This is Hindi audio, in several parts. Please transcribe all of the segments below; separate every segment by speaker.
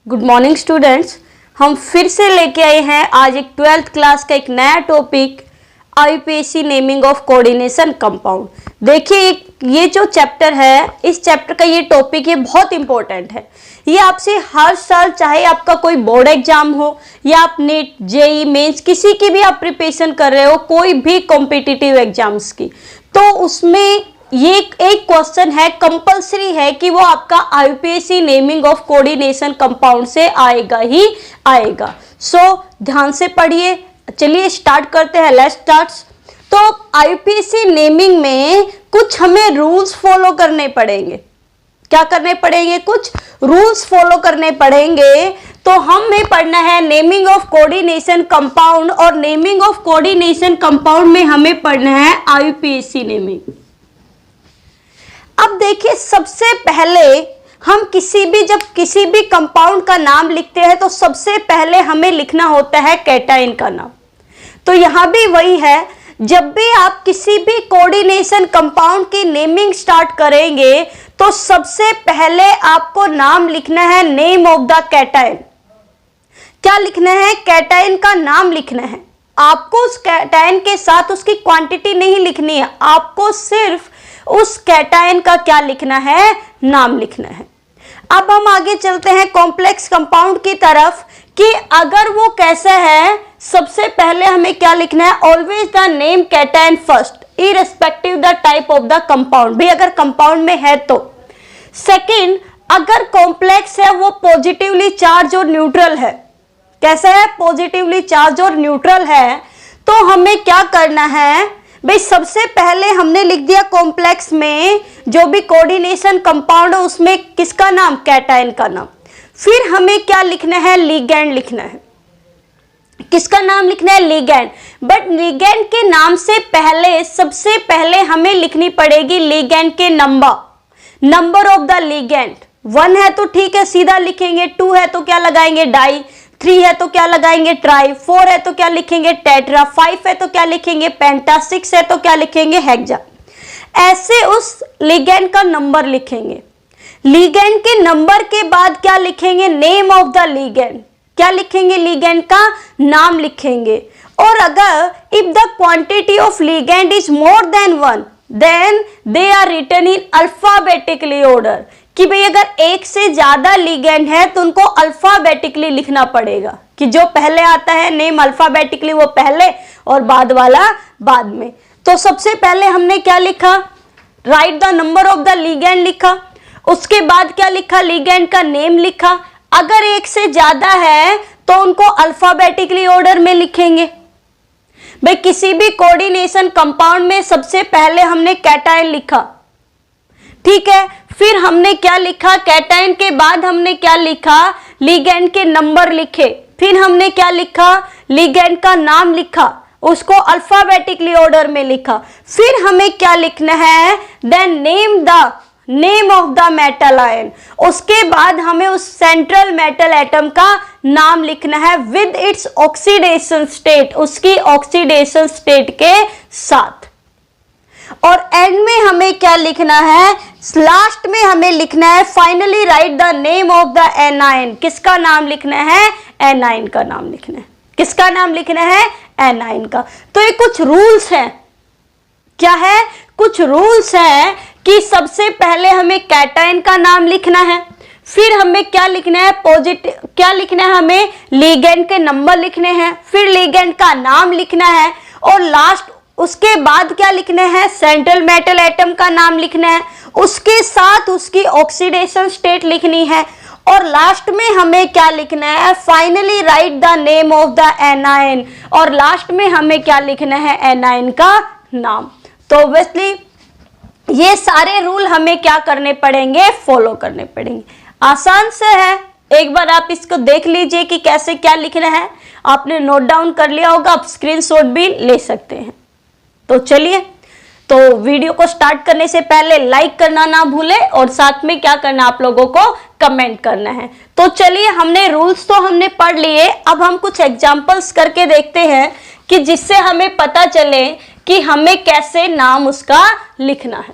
Speaker 1: Good morning students. हम फिर से लेके आए हैं आज एक 12th क्लास का एक नया topic IUPAC naming of coordination compound. देखिए ये जो चैप्टर है, इस चैप्टर का ये टॉपिक ये बहुत इंपॉर्टेंट है। ये आपसे हर साल, चाहे आपका कोई बोर्ड एग्जाम हो या आप नीट जेई मेंस किसी की भी आप प्रिपरेशन कर रहे हो, कोई भी कॉम्पिटिटिव एग्जाम्स की, तो उसमें ये एक क्वेश्चन है, कंपलसरी है कि वो आपका IUPAC naming of coordination compound से आएगा ही आएगा। सो ध्यान से पढ़िए। चलिए स्टार्ट करते हैं। Let's start. तो IUPAC नेमिंग में कुछ हमें रूल्स फॉलो करने पड़ेंगे। क्या करने पड़ेंगे? कुछ रूल्स फॉलो करने पड़ेंगे। तो हमें पढ़ना है नेमिंग ऑफ कोऑर्डिनेशन कंपाउंड, और नेमिंग ऑफ कोऑर्डिनेशन कंपाउंड में हमें पढ़ना है IUPAC नेमिंग। अब देखिए, सबसे पहले हम जब किसी भी कंपाउंड का नाम लिखते हैं तो सबसे पहले हमें लिखना होता है कैटाइन का नाम। तो यहां भी वही है, जब भी आप किसी भी कोऑर्डिनेशन कंपाउंड की नेमिंग स्टार्ट करेंगे तो सबसे पहले आपको नाम लिखना है नेम ऑफ द कैटाइन। क्या लिखना है? कैटाइन का नाम लिखना है। आपको उस कैटाइन के साथ उसकी क्वांटिटी नहीं लिखनी है, आपको सिर्फ उस कैटाइन का क्या लिखना है? नाम लिखना है। अब हम आगे चलते हैं कॉम्प्लेक्स कंपाउंड की तरफ कि अगर वो कैसा है, सबसे पहले हमें क्या लिखना है? Always the name cation first irrespective the type of the compound. भी अगर कंपाउंड में है तो। सेकंड, अगर कॉम्प्लेक्स है वो पॉजिटिवली चार्ज और न्यूट्रल है। कैसा है? पॉजिटिवली चार्ज और न्यूट्रल है। तो हमें क्या करना है भाई? सबसे पहले हमने लिख दिया कॉम्प्लेक्स में जो भी कोऑर्डिनेशन कंपाउंड है उसमें किसका नाम? कैटाइन का नाम। फिर हमें क्या लिखना है? लिगैंड लिखना है। किसका नाम लिखना है? लिगैंड। बट लिगैंड के नाम से पहले सबसे पहले हमें लिखनी पड़ेगी लिगैंड के नंबर ऑफ द लिगैंड। 1 है तो ठीक है, सीधा लिखेंगे। 2 है तो क्या लगाएंगे? डाई। 3 है तो क्या लगाएंगे? ट्राई। 4 है तो क्या लिखेंगे? टेट्रा। 5 है तो क्या लिखेंगे? पेंटा। 6 है तो क्या लिखेंगे? हेक्सा। ऐसे उस लिगैंड का नंबर लिखेंगे। लिगैंड के नंबर के बाद क्या लिखेंगे? Name of the ligand. क्या लिखेंगे? लिगैंड का नाम लिखेंगे। और अगर if the quantity of ligand is more than 1 then they are written in alphabetically order. कि भाई अगर एक से ज्यादा लिगैंड है तो उनको अल्फाबेटिकली लिखना पड़ेगा, कि जो पहले आता है नेम अल्फाबेटिकली वो पहले और बाद वाला बाद में। तो सबसे पहले हमने क्या लिखा? Right the number of the ligand लिखा। उसके बाद क्या लिखा? लिगैंड का नेम लिखा। अगर एक से ज्यादा है तो उनको अल्फाबेटिकली ऑर्डर में लिखेंगे। भाई किसी भी कोऑर्डिनेशन कंपाउंड में सबसे पहले हमने कैटाइन लिखा, ठीक है। फिर हमने क्या लिखा? कैटाइन के बाद हमने क्या लिखा? लिगैंड के नंबर लिखे। फिर हमने क्या लिखा? लिगैंड का नाम लिखा, उसको अल्फाबेटिकली ऑर्डर में लिखा। फिर हमें क्या लिखना है? Then name of the metal ion. उसके बाद हमें उस सेंट्रल मेटल एटम का नाम लिखना है विद इट्स ऑक्सीडेशन स्टेट, उसकी ऑक्सीडेशन स्टेट के साथ। और एंड में हमें क्या लिखना है? लास्ट में हमें लिखना है finally right the name of the A9. किसका नाम लिखना है? एनाइन का नाम लिखना है। किसका नाम लिखना है? एनाइन का। तो ये कुछ रूल्स हैं। क्या है? कुछ रूल्स हैं कि सबसे पहले हमें कैटाइन का नाम लिखना है। फिर हमें क्या लिखना है? क्या लिखना है? हमें लिगैंड के नंबर लिखने हैं। फिर लिगैंड का नाम लिखना है। और लास्ट उसके बाद क्या लिखना है? सेंट्रल मेटल एटम का नाम लिखना है। उसके साथ उसकी ऑक्सीडेशन स्टेट लिखनी है। और लास्ट में हमें क्या लिखना है? Finally right the name of the A9. और लास्ट में हमें क्या लिखना है? एनाइन का नाम। तो ऑब्वियसली ये सारे रूल हमें क्या करने पड़ेंगे? फॉलो करने पड़ेंगे। आसान से है, एक बार आप इसको देख लीजिए कि कैसे क्या लिखना है। आपने नोट डाउन कर लिया होगा, आप स्क्रीनशॉट भी ले सकते हैं। तो चलिए, तो वीडियो को स्टार्ट करने से पहले लाइक करना ना भूलें, और साथ में क्या करना, आप लोगों को कमेंट करना है। तो चलिए, हमने रूल्स तो हमने पढ़ लिए। अब हम कुछ एग्जांपल्स करके देखते हैं कि जिससे हमें पता चले कि हमें कैसे नाम उसका लिखना है।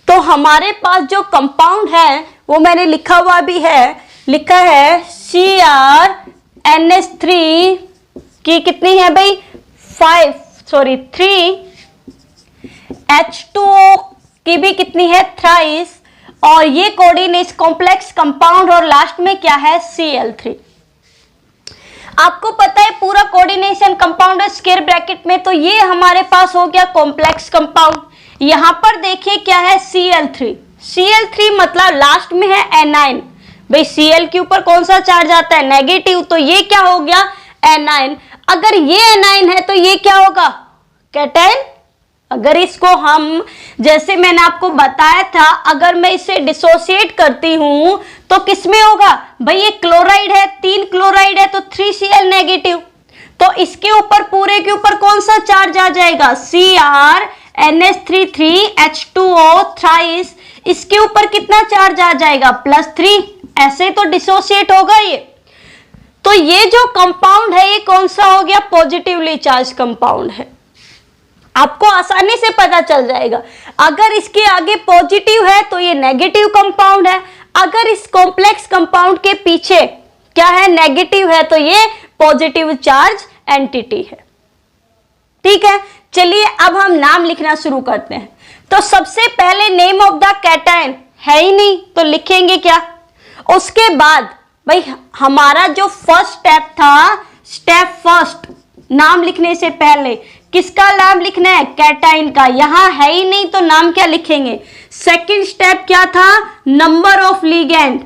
Speaker 1: तो हमारे पास जो कंपाउंड है वो मैंने लिखा हुआ भी है लिखा है CrNH3 की कितनी है भाई 3 H2O की भी कितनी है थ्राइस, और ये कोऑर्डिनेट कॉम्प्लेक्स कंपाउंड और लास्ट में क्या है Cl3। आपको पता है पूरा कोऑर्डिनेशन कंपाउंड है स्क्वायर ब्रैकेट में, तो ये हमारे पास हो गया कॉम्प्लेक्स कंपाउंड। यहां पर देखिए क्या है Cl3 मतलब लास्ट में है एनाइन। भाई Cl के ऊपर कौन सा चार्ज आता है नेगेटिव, तो ये क्या हो गया एनाइन। अगर ये एनाइन है तो ये क्या होगा कैटायन। अगर इसको हम जैसे मैंने आपको बताया था, अगर मैं इसे डिसोसिएट करती हूं तो किसमें होगा भाई, ये क्लोराइड है, 3 क्लोराइड है तो 3Cl नेगेटिव, तो इसके ऊपर पूरे के ऊपर कौन सा चार्ज आ जाएगा CrNH3 3H2O थ्राइस, इसके ऊपर कितना चार्ज आ जाएगा +3, ऐसे तो डिसोसिएट होगा ये। तो ये जो कंपाउंड है ये कौन सा हो गया पॉजिटिवली चार्ज कंपाउंड है। आपको आसानी से पता चल जाएगा, अगर इसके आगे पॉजिटिव है तो ये नेगेटिव कंपाउंड है, अगर इस कॉम्प्लेक्स कंपाउंड के पीछे क्या है नेगेटिव है तो ये पॉजिटिव चार्ज एंटिटी है। ठीक है, चलिए अब हम नाम लिखना शुरू करते हैं। तो सबसे पहले नेम ऑफ द कैटायन है ही नहीं तो लिखेंगे क्या, उसके बाद भाई हमारा जो फर्स्ट स्टेप था, स्टेप फर्स्ट नाम लिखने से पहले किसका नाम लिखना है कैटायन का, यहां है ही नहीं तो नाम क्या लिखेंगे। सेकंड स्टेप क्या था number of ligand,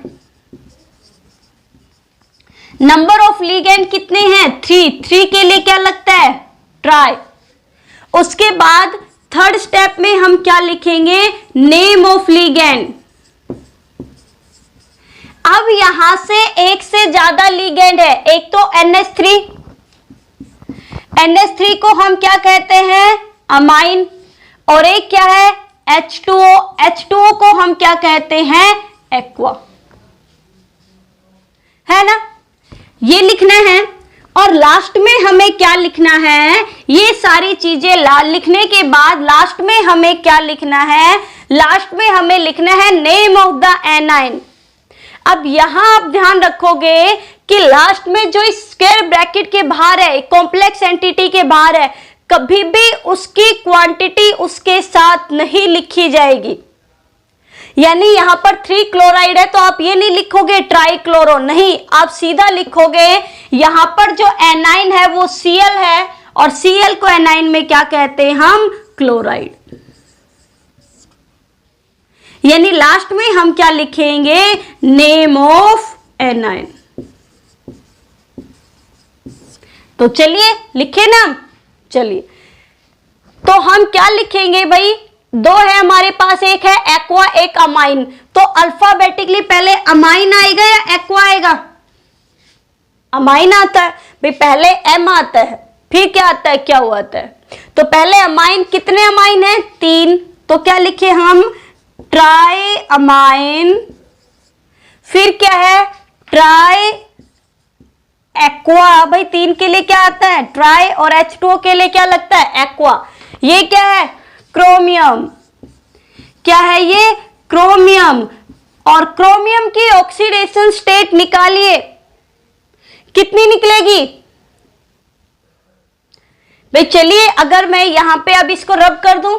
Speaker 1: number of ligand कितने हैं 3 के लिए क्या लगता है ट्राई। उसके बाद थर्ड स्टेप में हम क्या लिखेंगे नेम ऑफ लिगेंड। अब यहां से एक से ज्यादा लिगेंड है, एक तो NH3 को हम क्या कहते हैं अमाइन, और एक क्या है H2O को हम क्या कहते हैं एक्वा, है ना, ये लिखना है। और लास्ट में हमें क्या लिखना है, ये सारी चीजें लिखने के बाद लास्ट में हमें क्या लिखना है, लास्ट में हमें लिखना है नेम ऑफ द एनाइन। अब यहां आप ध्यान रखोगे कि लास्ट में जो इस स्क्वायर ब्रैकेट के बाहर है कॉम्प्लेक्स एंटिटी के बाहर है, कभी भी उसकी क्वांटिटी उसके साथ नहीं लिखी जाएगी। यानी यहां पर 3 क्लोराइड है तो आप ये नहीं लिखोगे ट्राइक्लोरो, नहीं, आप सीधा लिखोगे यहां पर जो एनाइन है वो Cl है, और Cl को एनाइन में क्या कहते हैं हम क्लोराइड। यानी लास्ट में हम क्या लिखेंगे नेम ऑफ एनाइन। तो चलिए लिखे नाम, चलिए तो हम क्या लिखेंगे भाई, दो है हमारे पास, एक है एक्वा एक अमाइन, तो अल्फाबेटिकली पहले अमाइन आएगा या एक्वा आएगा, अमाइन आता है भाई, पहले एम आता है फिर क्या आता है क्या हुआ आता है, तो पहले अमाइन, कितने अमाइन है 3, तो क्या लिखे हम ट्राई अमाइन, फिर क्या है ट्राई एक्वा, भाई 3 के लिए क्या आता है ट्राई, और H2O के लिए क्या लगता है एक्वा। ये क्या है क्रोमियम, क्या है ये क्रोमियम, और क्रोमियम की ऑक्सीडेशन स्टेट निकालिए कितनी निकलेगी भाई। चलिए अगर मैं यहां पे अब इसको रब कर दूं,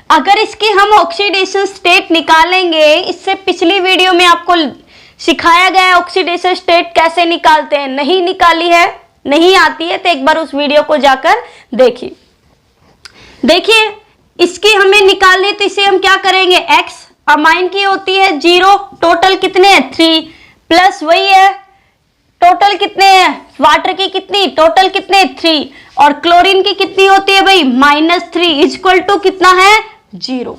Speaker 1: अगर इसकी हम ऑक्सीडेशन स्टेट निकालेंगे, इससे पिछली वीडियो में आपको सिखाया गया है ऑक्सीडेशन स्टेट कैसे निकालते हैं, नहीं निकाली है, नहीं आती है तो एक बार उस वीडियो को जाकर देखिए। देखिए इसकी हमें निकालनी, तो इसे हम क्या करेंगे X अमाइन की होती है 0, टोटल कितने हैं 3, प्लस वही है टोटल कितने हैं वाटर की कितनी टोटल कितने 3, और क्लोरीन की कितनी होती है भाई -3 इक्वल टू कितना है 0,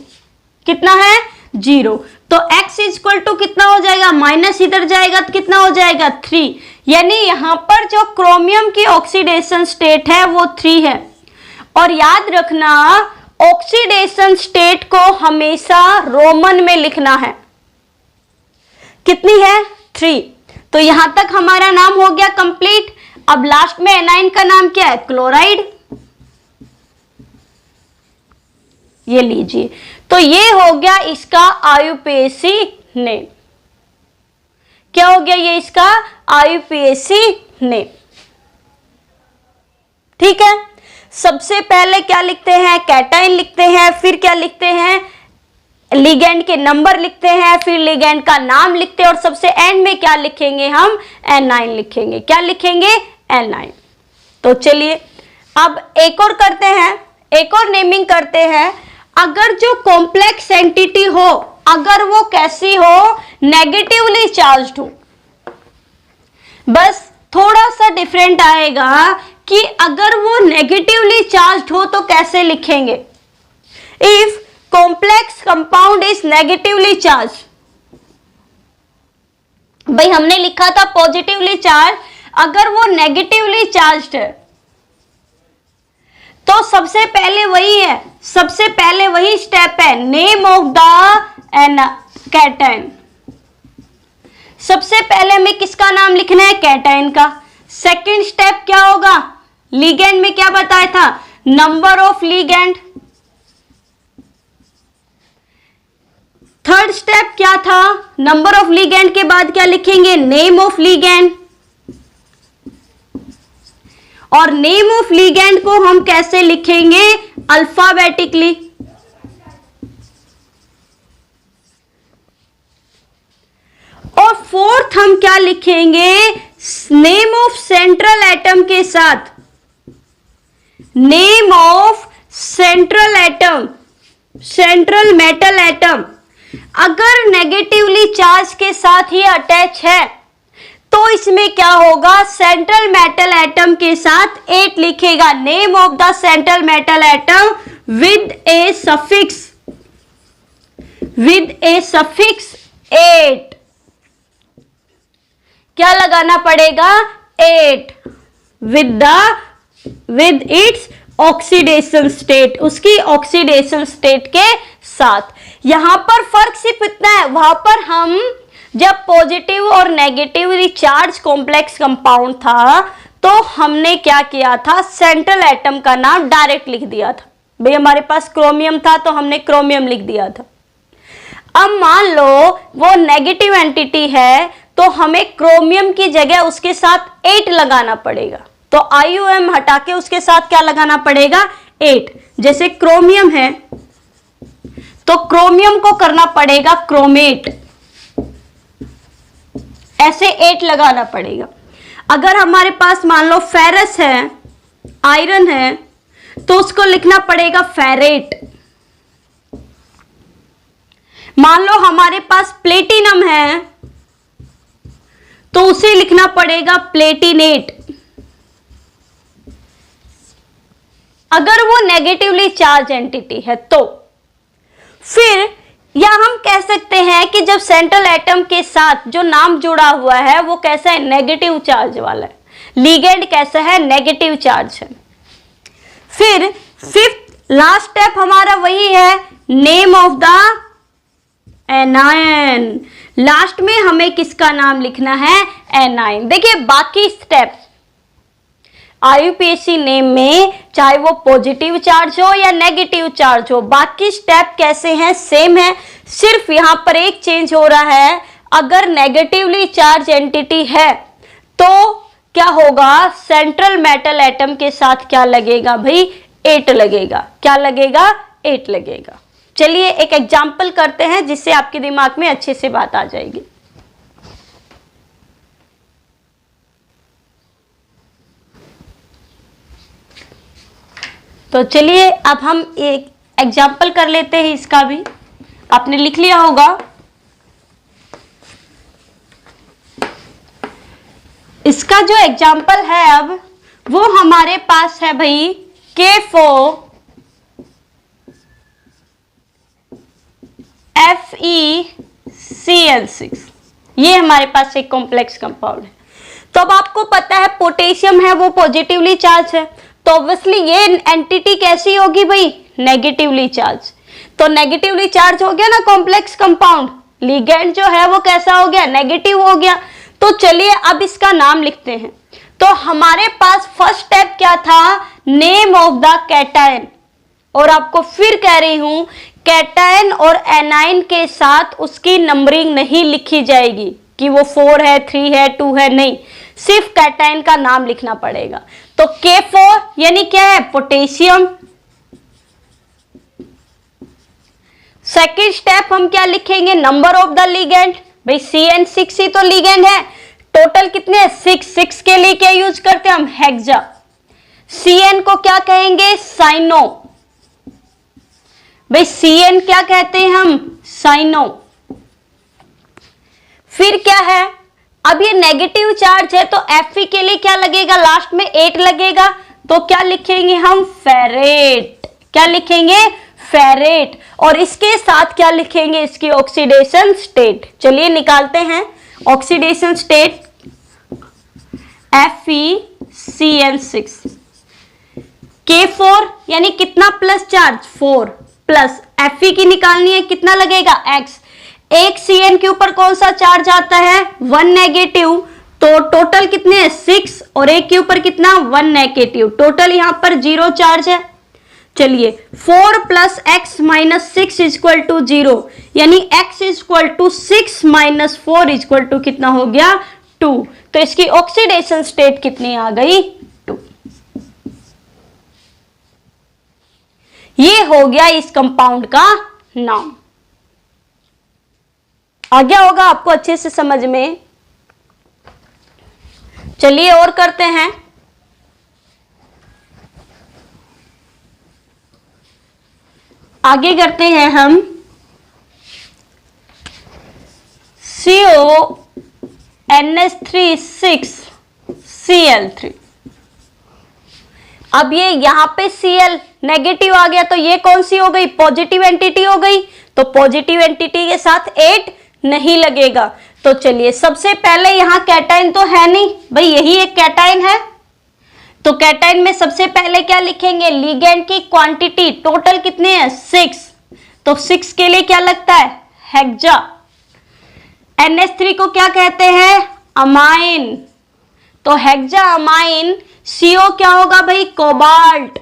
Speaker 1: कितना है 0। तो x इक्वल टू कितना हो जाएगा, माइनस इधर जाएगा तो कितना हो जाएगा 3, यानी यहां पर जो क्रोमियम की ऑक्सीडेशन स्टेट है वो 3 है। और याद रखना ऑक्सीडेशन स्टेट को हमेशा रोमन में लिखना है, कितनी है 3। तो यहां तक हमारा नाम हो गया कंप्लीट। अब लास्ट में एनाइन का नाम क्या है क्लोराइड, ये लीजिए, तो ये हो गया इसका आयुपेसी नेम। क्या हो गया ये इसका IUPAC नेम। ठीक है, सबसे पहले क्या लिखते हैं, कैटाइन लिखते हैं, फिर क्या लिखते हैं, लिगेंड के नंबर लिखते हैं, फिर लिगेंड का नाम लिखते हैं, और सबसे एंड में क्या लिखेंगे हम, एनाइन लिखेंगे। क्या लिखेंगे, एनाइन। तो चलिए अब एक और करते हैं, एक और नेमिंग करते हैं। अगर जो कॉम्प्लेक्स एंटिटी हो, अगर वो कैसी हो, नेगेटिवली चार्ज्ड हो, बस थोड़ा सा डिफरेंट आएगा कि अगर वो नेगेटिवली चार्ज्ड हो तो कैसे लिखेंगे। If complex compound is negatively charge, भाई हमने लिखा था पॉजिटिवली चार्ज, अगर वो नेगेटिवली चार्ज्ड है तो सबसे पहले वही है, सबसे पहले वही स्टेप है, नेम ऑफ द कैटाइन। सबसे पहले हमें किसका नाम लिखना है, कैटाइन का। सेकंड स्टेप क्या होगा, लिगेंड में क्या बताया था, number of ligand. Third step क्या था, नंबर ऑफ लिगेंड के बाद क्या लिखेंगे, नेम ऑफ लिगेंड। और नेम ऑफ लिगेंड को हम कैसे लिखेंगे, अल्फाबेटिकली। और फोर्थ हम क्या लिखेंगे, नेम ऑफ सेंट्रल एटम के साथ, name of central atom, central metal atom. अगर नेगेटिवली चार्ज के साथ ही अटैच है तो इसमें क्या होगा, सेंट्रल मेटल एटम के साथ 8 लिखेगा, name of the central metal atom with A suffix, with A suffix 8। क्या लगाना पड़ेगा, 8 विद इट्स ऑक्सीडेशन स्टेट, उसकी ऑक्सीडेशन स्टेट के साथ। यहां पर फर्क सिर्फ इतना है, वहां पर हम जब पॉजिटिव और नेगेटिवली चार्ज कॉम्प्लेक्स कंपाउंड था तो हमने क्या किया था, सेंट्रल एटम का नाम डायरेक्ट लिख दिया था। भाई हमारे पास क्रोमियम था तो हमने क्रोमियम लिख दिया था। अब मान लो वो नेगेटिव एंटिटी है तो हमें क्रोमियम की जगह उसके साथ 8 लगाना पड़ेगा। तो IUM हटा के उसके साथ क्या लगाना पड़ेगा, 8। जैसे क्रोमियम है तो क्रोमियम को करना पड़ेगा क्रोमेट, ऐसे 8 लगाना पड़ेगा। अगर हमारे पास मान लो फेरस है, आयरन है, तो उसको लिखना पड़ेगा फेरेट। मान लो हमारे पास प्लेटिनम है तो उसे लिखना पड़ेगा प्लेटिनेट। अगर वो नेगेटिवली चार्ज एंटिटी है तो फिर या हम कह सकते हैं कि जब सेंट्रल एटम के साथ जो नाम जुड़ा हुआ है वो कैसा है, नेगेटिव चार्ज वाला है, लिगेंड कैसा है, नेगेटिव चार्ज है। फिर फिफ्थ लास्ट स्टेप हमारा वही है, name of the anion. Last में हमें किसका नाम लिखना है, एनायन। देखिए बाकी स्टेप IUPAC नेम में चाहे वो पॉजिटिव चार्ज हो या नेगेटिव चार्ज हो, बाकी स्टेप कैसे हैं, सेम है। सिर्फ यहां पर एक चेंज हो रहा है, अगर नेगेटिवली चार्ज एंटिटी है तो क्या होगा, सेंट्रल मेटल एटम के साथ क्या लगेगा भाई, 8 लगेगा। क्या लगेगा, 8 लगेगा। चलिए एक एग्जाम्पल करते हैं जिससे आपके दिमाग में अच्छे से बात आ जाएगी। तो चलिए अब हम एक एग्जाम्पल कर लेते हैं, इसका भी आपने लिख लिया होगा। इसका जो एग्जाम्पल है अब वो हमारे पास है भाई K4FeCl6। ये हमारे पास एक कॉम्प्लेक्स कंपाउंड है। तो अब आपको पता है पोटेशियम है वो पॉजिटिवली चार्ज है, तो ऑब्वियसली ये एंटिटी कैसी होगी भाई, नेगेटिवली चार्ज। तो नेगेटिवली चार्ज हो गया ना कॉम्प्लेक्स कंपाउंड, लिगेंड जो है वो कैसा हो गया, नेगेटिव हो गया। तो चलिए अब इसका नाम लिखते हैं। तो हमारे पास फर्स्ट स्टेप क्या था, नेम ऑफ द कैटायन। और आपको फिर कह रही हूं कैटायन और एनाइन के साथ उसकी नंबरिंग नहीं लिखी जाएगी, कि वो 4 है, 3 है, 2 है, नहीं, सिर्फ कैटायन का नाम लिखना पड़ेगा। तो K4 यानी क्या है, पोटेशियम। सेकेंड स्टेप हम क्या लिखेंगे, नंबर ऑफ द लिगेंड। भाई CN6 ही तो लिगेंड है, टोटल कितने हैं, 6 के लिए क्या यूज करते हैं हम, हेक्सा। CN को क्या कहेंगे, साइनो। भाई CN क्या कहते हैं हम, साइनो। फिर क्या है, अब ये नेगेटिव चार्ज है तो Fe के लिए क्या लगेगा, लास्ट में 8 लगेगा, तो क्या लिखेंगे हम, फेरेट। क्या लिखेंगे, फेरेट। और इसके साथ क्या लिखेंगे, इसकी ऑक्सीडेशन स्टेट। चलिए निकालते हैं ऑक्सीडेशन स्टेट, FeCN6। K4 यानी कितना प्लस चार्ज, 4 प्लस Fe की निकालनी है, कितना लगेगा, X। एक CN के ऊपर कौन सा चार्ज आता है, 1 नेगेटिव, तो टोटल कितने हैं, 6, और एक के ऊपर कितना, 1 नेगेटिव, टोटल यहां पर 0 चार्ज है। चलिए 4 plus x minus 6 equal to 0, यानी x equal to 6 minus 4 equal to कितना हो गया, 2। तो इसकी ऑक्सीडेशन स्टेट कितनी आ गई, 2। ये हो गया इस कंपाउंड का नाम। आ गया होगा आपको अच्छे से समझ में। चलिए और करते हैं। आगे करते हैं हम CONH3 6Cl3। अब ये यहां पे Cl नेगेटिव आ गया, तो ये कौन सी हो गई, पॉजिटिव एंटिटी हो गई। तो पॉजिटिव एंटिटी के साथ 8 नहीं लगेगा। तो चलिए सबसे पहले यहां कैटायन तो है नहीं, भाई यही एक कैटायन है, तो कैटायन में सबसे पहले क्या लिखेंगे, लिगेंड की क्वांटिटी, टोटल कितने हैं, 6, तो 6 के लिए क्या लगता है, हेक्सा। NH3 को क्या कहते हैं, अमाइन, तो हेक्सा अमाइन। CO क्या होगा भाई, कोबाल्ट।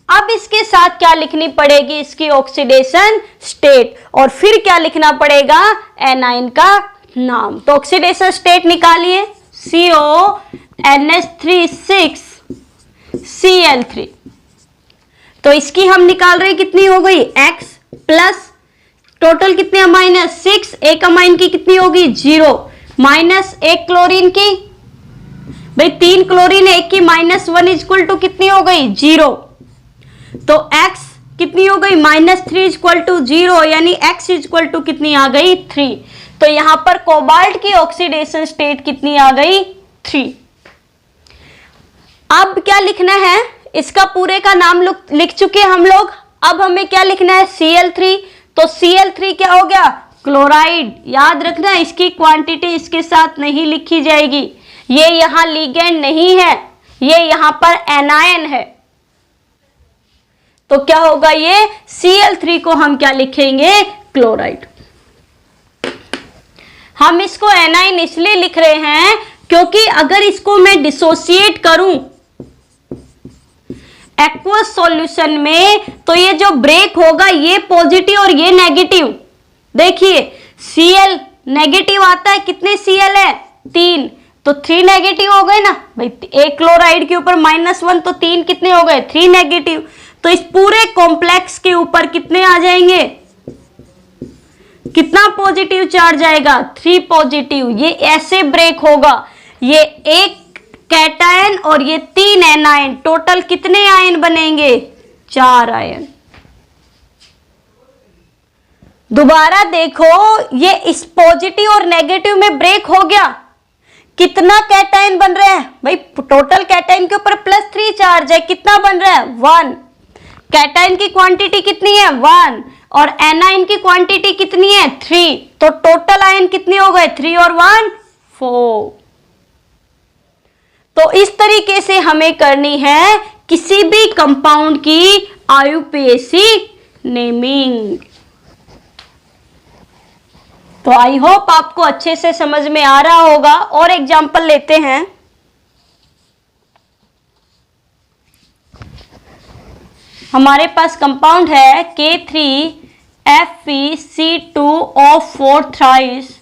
Speaker 1: अब इसके साथ क्या लिखनी पड़ेगी, इसकी ऑक्सीडेशन स्टेट, और फिर क्या लिखना पड़ेगा, एनाइन का नाम। तो ऑक्सीडेशन स्टेट निकालिए, CONH3 6Cl3। तो इसकी हम निकाल रहे कितनी हो गई, X प्लस टोटल कितने अमाइन है, 6, एक अमाइन की कितनी होगी, 0, माइनस एक क्लोरीन की, भाई 3 क्लोरीन है, एक की -1 इक्वल टू कितनी हो गई, 0। तो x कितनी हो गई, -3 इक्वल टू 0, यानी x इक्वल टू कितनी आ गई, 3। तो यहां पर कोबाल्ट की ऑक्सीडेशन स्टेट कितनी आ गई, 3। अब क्या लिखना है, इसका पूरे का नाम लिख चुके हम लोग। अब हमें क्या लिखना है, Cl3। तो Cl3 क्या हो गया, क्लोराइड। याद रखना इसकी क्वांटिटी इसके साथ नहीं लिखी जाएगी, ये यहां लिगेंड नहीं है, ये यहां पर एनायन है। तो क्या होगा, ये Cl3 को हम क्या लिखेंगे, क्लोराइड। हम इसको एनाइन इसलिए लिख रहे हैं क्योंकि अगर इसको मैं डिसोसिएट करूं एक्वस सॉल्यूशन में, तो ये जो ब्रेक होगा ये पॉजिटिव और ये नेगेटिव। देखिए Cl नेगेटिव आता है, कितने Cl है, 3, तो 3 नेगेटिव हो गए ना भाई, एक क्लोराइड के ऊपर -1, तो 3 कितने हो गए, 3 नेगेटिव। तो इस पूरे कॉम्प्लेक्स के ऊपर कितने आ जाएंगे, कितना पॉजिटिव चार्ज आएगा, 3 पॉजिटिव। ये ऐसे ब्रेक होगा, ये एक कैटायन और ये 3 एनायन, टोटल कितने आयन बनेंगे, 4 आयन। दोबारा देखो, ये इस पॉजिटिव और नेगेटिव में ब्रेक हो गया, कितना कैटायन बन रहा है भाई, टोटल कैटायन के ऊपर +3 चार्ज है, कितना बन रहा है, 1। कैटायन की क्वांटिटी कितनी है, 1, और एनायन की क्वांटिटी कितनी है, 3। तो टोटल आयन कितने हो गए, 3 और 1 4। तो इस तरीके से हमें करनी है किसी भी कंपाउंड की IUPAC नेमिंग। तो आई होप आपको अच्छे से समझ में आ रहा होगा। और एग्जांपल लेते हैं, हमारे पास कंपाउंड है K3FeC2O4 थ्राइस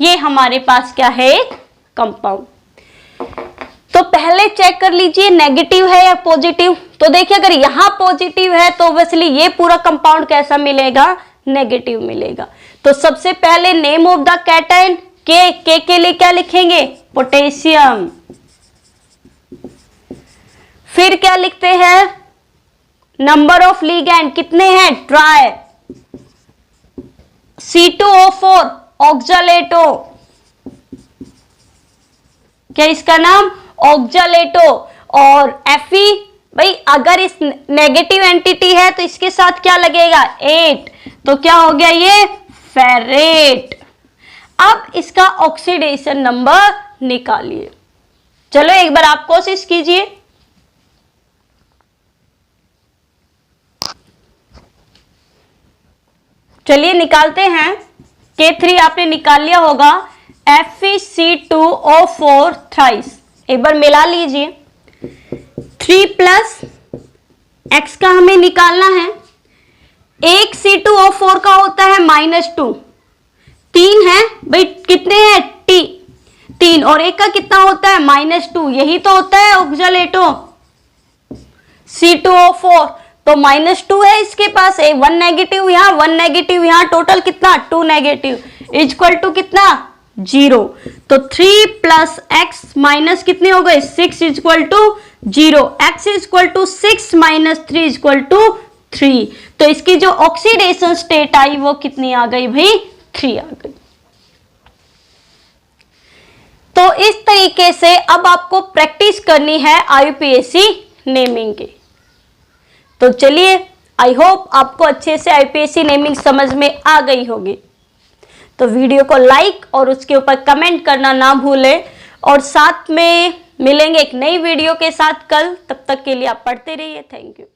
Speaker 1: ये हमारे पास क्या है, एक कंपाउंड। तो पहले चेक कर लीजिए नेगेटिव है या पॉजिटिव। तो देखिए अगर यहां पॉजिटिव है तो ऑब्वियसली ये पूरा कंपाउंड कैसा मिलेगा, नेगेटिव मिलेगा। तो सबसे पहले नेम ऑफ द कैटायन के लिए क्या लिखेंगे, पोटेशियम। फिर क्या लिखते हैं, नंबर ऑफ लिगैंड कितने हैं, ट्राई। C2O4 ऑक्जालेटो, क्या इसका नाम, ऑक्जालेटो। और Fe, भाई अगर इस नेगेटिव एंटिटी है तो इसके साथ क्या लगेगा, 8, तो क्या हो गया ये, फेरेट। अब इसका ऑक्सीडेशन नंबर निकालिए। चलो एक बार आप कोशिश कीजिए। चलिए निकालते हैं। K3 आपने निकाल लिया होगा, FeC2O4 थ्राइस। एक बार मिला लीजिए। 3 प्लस X का हमें निकालना है। एक C2O4 का होता है -2, 3 है भाई, कितने हैं, तीन, और एक का कितना होता है, -2, यही तो होता है ऑक्जालेटो C2O4। तो -2 है इसके पास, 1 नेगेटिव यहाँ, 1 नेगेटिव यहाँ, टोटल कितना, 2 नेगेटिव, इक्वल टू कितना, 0। तो 3 प्लस एक्स माइनस कितने हो गए, 6 equal to 0। X equal to 6 minus 3 equal to 3। तो इसकी जो ऑक्सीडेशन स्टेट आई वो कितनी आ गई भाई, 3 आ गई। तो इस तरीके से अब आपको प्रैक्टिस करनी है IUPAC नेमिंग की। तो चलिए, आई होप आपको अच्छे से IUPAC नेमिंग समझ में आ गई होगी। तो वीडियो को लाइक और उसके ऊपर कमेंट करना ना भूलें, और साथ में मिलेंगे एक नई वीडियो के साथ कल। तब तक के लिए आप पढ़ते रहिए। Thank you.